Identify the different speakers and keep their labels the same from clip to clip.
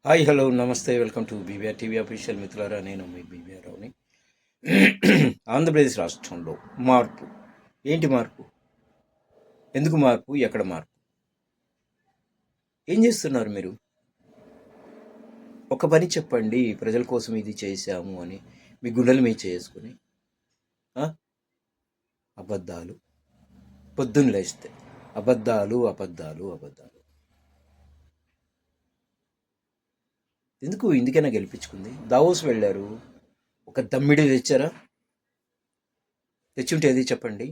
Speaker 1: Hi hello నమస్తే welcome to BBR TV official మిత్రులారా. నేను మీ బీబీఆర్ రావుని. ఆంధ్రప్రదేశ్ రాష్ట్రంలో మార్పు. ఏంటి మార్పు? ఎందుకు మార్పు? ఎక్కడ మార్పు? ఏం చేస్తున్నారు మీరు? ఒక పని చెప్పండి, ప్రజల కోసం ఇది చేశాము అని మీ గుండెలు మీద చేసుకుని. అబద్ధాలు, పొద్దున్న లేస్తే అబద్ధాలు అబద్ధాలు అబద్ధాలు. ఇందుకైనా గెలిపించుకుంది. దావోస్ వెళ్ళారు, ఒక దమ్మిడి తెచ్చారా? తెచ్చుంటే ఏది చెప్పండి.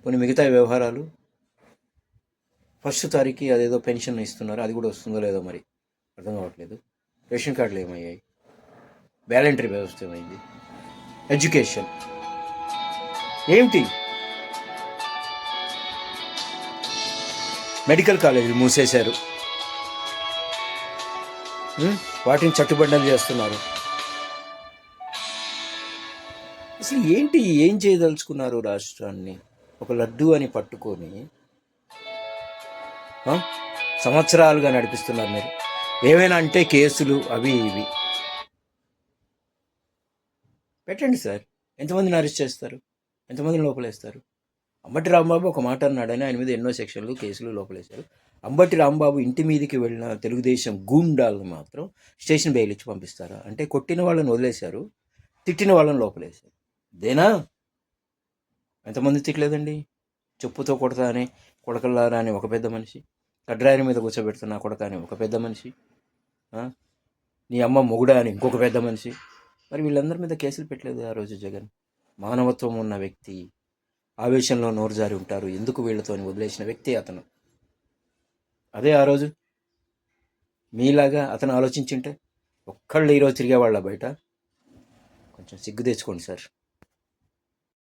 Speaker 1: కొన్ని మిగతా వ్యవహారాలు, ఫస్ట్ తారీఖు అదేదో పెన్షన్ ఇస్తున్నారు, అది కూడా వస్తుందో లేదో మరి అర్థం కావట్లేదు. రేషన్ కార్డులు ఏమయ్యాయి? వాలంటరీ వ్యవస్థ ఏమైంది? ఎడ్యుకేషన్ ఏమిటి? మెడికల్ కాలేజీలు మూసేశారు, వాటిని చట్టుబండలు చేస్తున్నారు. అసలు ఏంటి, ఏం చేయదలుచుకున్నారు? రాష్ట్రాన్ని ఒక లడ్డు అని పట్టుకొని సంవత్సరాలుగా నడిపిస్తున్నారు మీరు. ఏమైనా అంటే కేసులు అవి ఇవి పెట్టండి సార్. ఎంతమందిని అరెస్ట్ చేస్తారు? ఎంతమందిని లోపలేస్తారు? అంబటి రాంబాబు ఒక మాట అన్నాడని ఆయన మీద ఎన్నో సెక్షన్లు కేసులు లోపలేశారు. అంబటి రాంబాబు ఇంటి మీదకి వెళ్ళిన తెలుగుదేశం గూండాలను మాత్రం స్టేషన్ బెయిల్ ఇచ్చి పంపిస్తారా? అంటే కొట్టిన వాళ్ళని వదిలేశారు, తిట్టిన వాళ్ళని లోపలేశారు. దేనా? ఎంతమంది తిట్టలేదండి? చెప్పుతో కొడతా అని కొడకల్లారా అని ఒక పెద్ద మనిషి, కడ్రాయని మీద కూర్చోబెడుతున్నా కొడక అని ఒక పెద్ద మనిషి, నీ అమ్మ మొగుడా అని ఇంకొక పెద్ద మనిషి. మరి వీళ్ళందరి మీద కేసులు పెట్టలేదు ఆ రోజు జగన్? మానవత్వం ఉన్న వ్యక్తి, ఆవేశంలో నోరు జారి ఉంటారు, ఎందుకు వీళ్ళతో వదిలేసిన వ్యక్తి అతను. అదే ఆ రోజు మీలాగా అతను ఆలోచించుంటే ఒక్కళ్ళు ఈరోజు తిరిగేవాళ్ళ బయట? కొంచెం సిగ్గు తెచ్చుకోండి సార్.